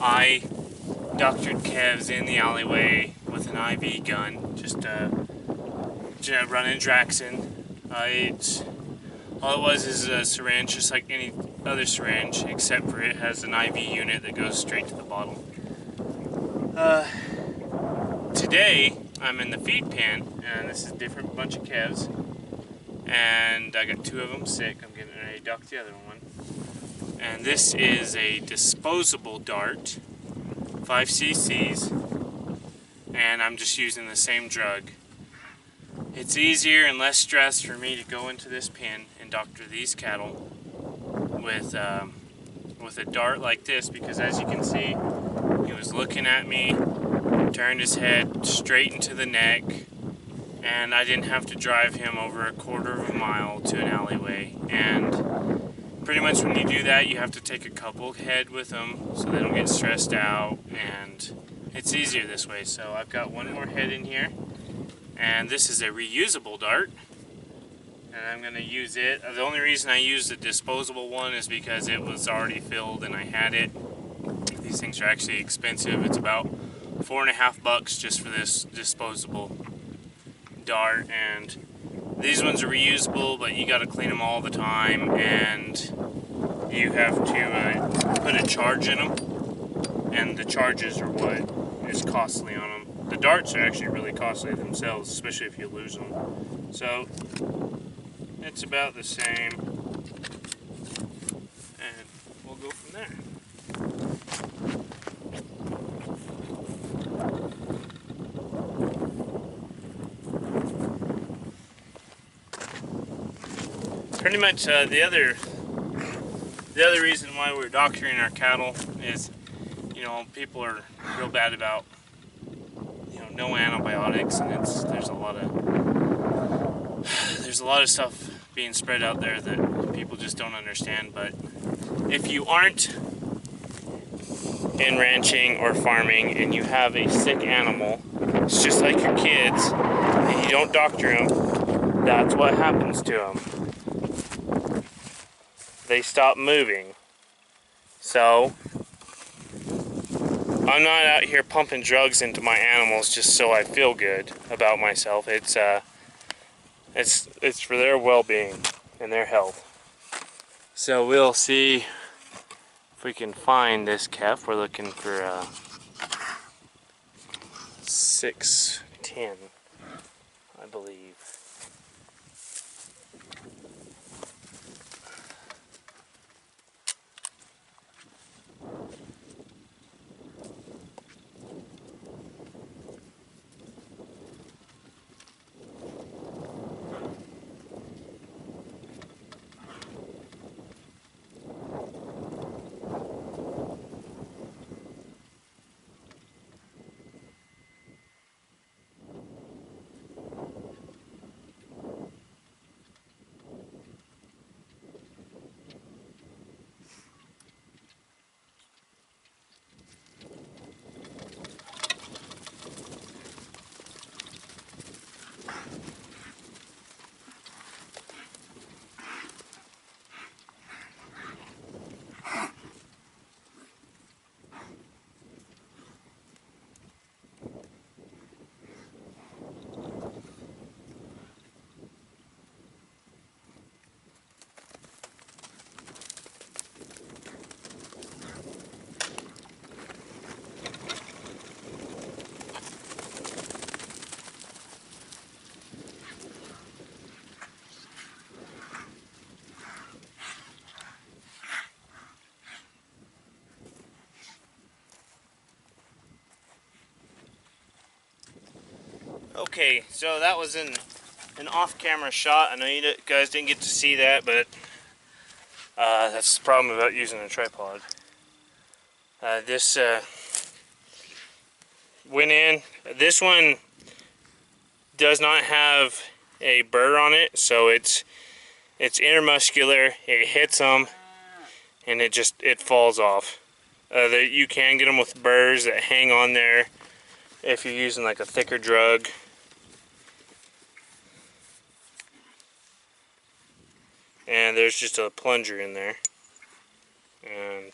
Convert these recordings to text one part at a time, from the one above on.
I doctored calves in the alleyway with an IV gun, just running Draxon. All it was is a syringe, just like any other syringe, except for it has an IV unit that goes straight to the bottle. Today, I'm in the feed pen, and this is a different bunch of calves. And I got 2 of them sick. I'm getting ready to duck the other one. And this is a disposable dart, 5 cc's, and I'm just using the same drug. It's easier and less stress for me to go into this pen and doctor these cattle with a dart like this, because as you can see, he was looking at me, turned his head straight into the neck, and I didn't have to drive him over a 1/4 mile to an alleyway. And pretty much when you do that, you have to take a couple head with them so they don't get stressed out, and it's easier this way. So I've got 1 more head in here, and this is a reusable dart, and I'm going to use it. The only reason I used the disposable one is because it was already filled and I had it. These things are actually expensive. It's about $4.50 just for this disposable dart, and these ones are reusable, but you got to clean them all the time, and you have to put a charge in them, and the charges are what is costly on them. The darts are actually really costly themselves, especially if you lose them. So it's about the same, and we'll go from there. Pretty much the other reason why we're doctoring our cattle is, people are real bad about, no antibiotics, and there's a lot of stuff being spread out there that people just don't understand. But if you aren't in ranching or farming and you have a sick animal, it's just like your kids, and you don't doctor them, that's what happens to them. They stop moving. So I'm not out here pumping drugs into my animals just so I feel good about myself. It's for their well-being and their health. So we'll see if we can find this calf. We're looking for 6'10", I believe. Okay, so that was an off-camera shot. I know you guys didn't get to see that, but that's the problem about using a tripod. This went in. This one does not have a burr on it, so it's intermuscular. It hits them, and it falls off. You can get them with burrs that hang on there if you're using like a thicker drug. And there's just a plunger in there, and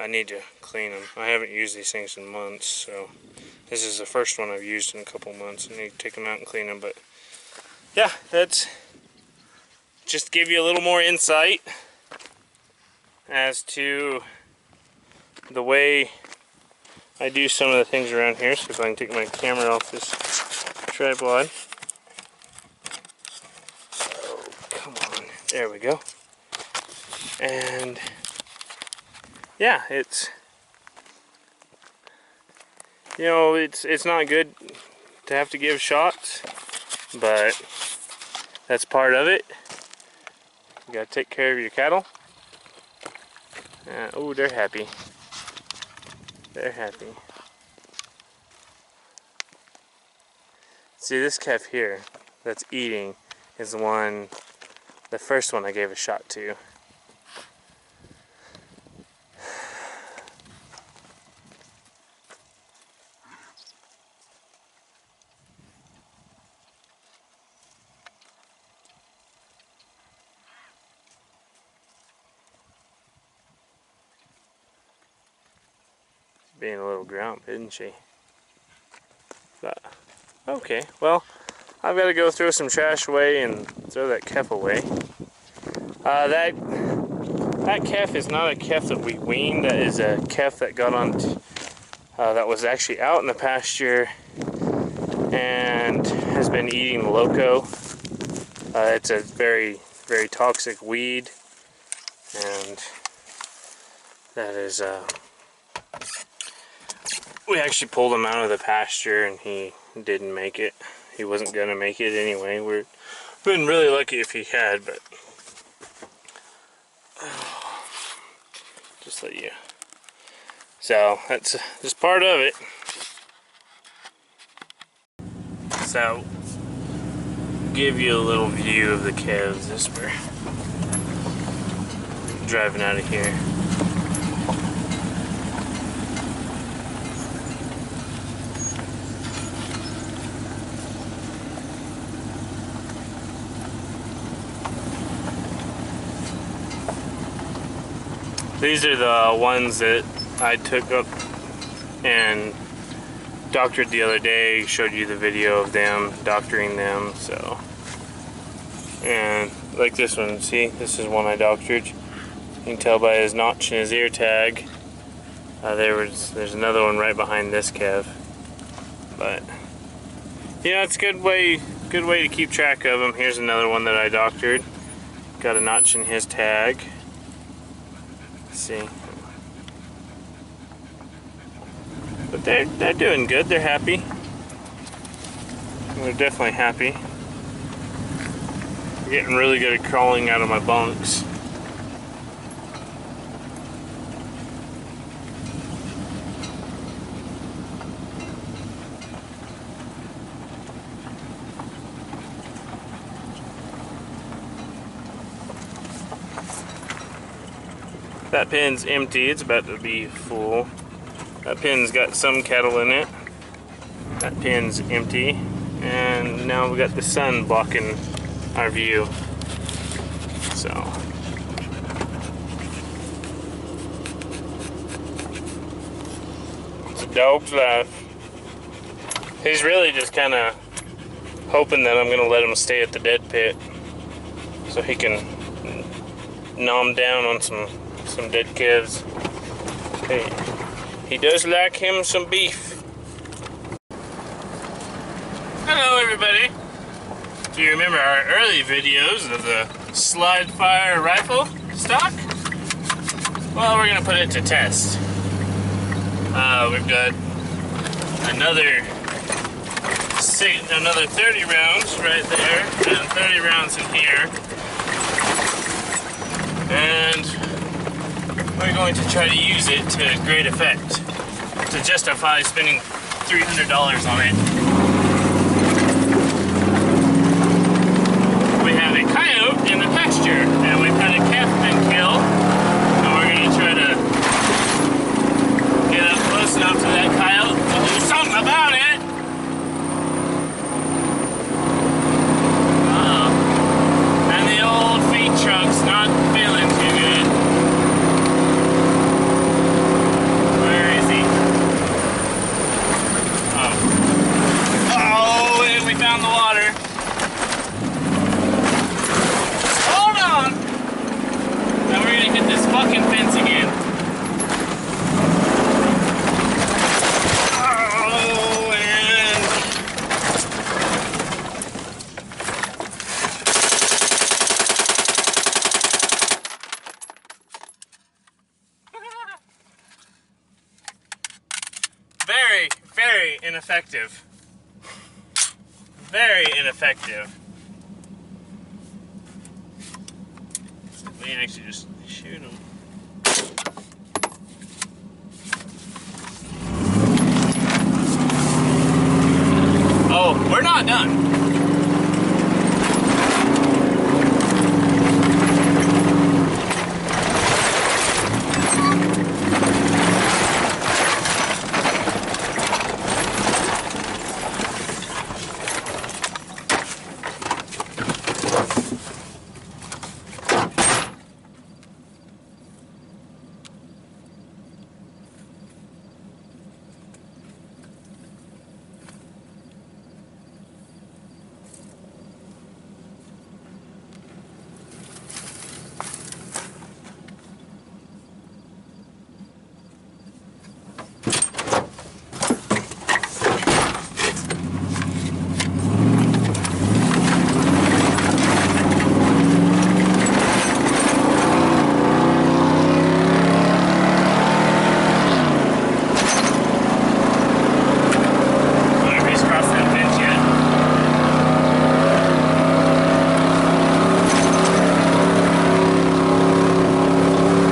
I need to clean them. I haven't used these things in months, so this is the first one I've used in a couple months. I need to take them out and clean them, but yeah, that's just to give you a little more insight as to the way I do some of the things around here. See if I can take my camera off this tripod. Oh, come on. There we go. And yeah, it's, you know, it's not good to have to give shots, but that's part of it. You gotta take care of your cattle. Oh, they're happy. They're happy. See, this calf here that's eating is the first one I gave a shot to. Being a little grump, isn't she? But, okay, well, I've got to go throw some trash away and throw that calf away. That calf is not a calf that we weaned. That is a calf that got on, that was actually out in the pasture and has been eating loco. It's a very, very toxic weed, and that is, we actually pulled him out of the pasture and he didn't make it. He wasn't gonna make it anyway. We've been really lucky if he had, but just let you. So that's just part of it. So give you a little view of the calves as we're driving out of here. These are the ones that I took up and doctored the other day. Showed you the video of them doctoring them. So, and like this one, see, this is one I doctored. You can tell by his notch in his ear tag. There's another one right behind this calf. But yeah, it's a good way to keep track of them. Here's another one that I doctored. Got a notch in his tag. See, but they're doing good. They're happy. They're definitely happy. I'm getting really good at crawling out of my bunks. That pen's empty, it's about to be full. That pen's got some cattle in it. That pen's empty. And now we got the sun blocking our view. So. It's a dog's life. He's really just kind of hoping that I'm going to let him stay at the dead pit so he can nom down on some dead calves. Hey, he does like him some beef. Hello everybody. Do you remember our early videos of the slide fire rifle stock? Well, we're gonna put it to test. We've got another 30 rounds right there and 30 rounds in here, and we're going to try to use it to great effect to justify spending $300 on it. We have a coyote in the pasture, and we've had a calf been killed, and we're going to try to get up close enough to that coyote to do something about it. And the old feed truck's not feeling too good. Very, very ineffective. Very ineffective. We can actually just shoot them. Oh, we're not done.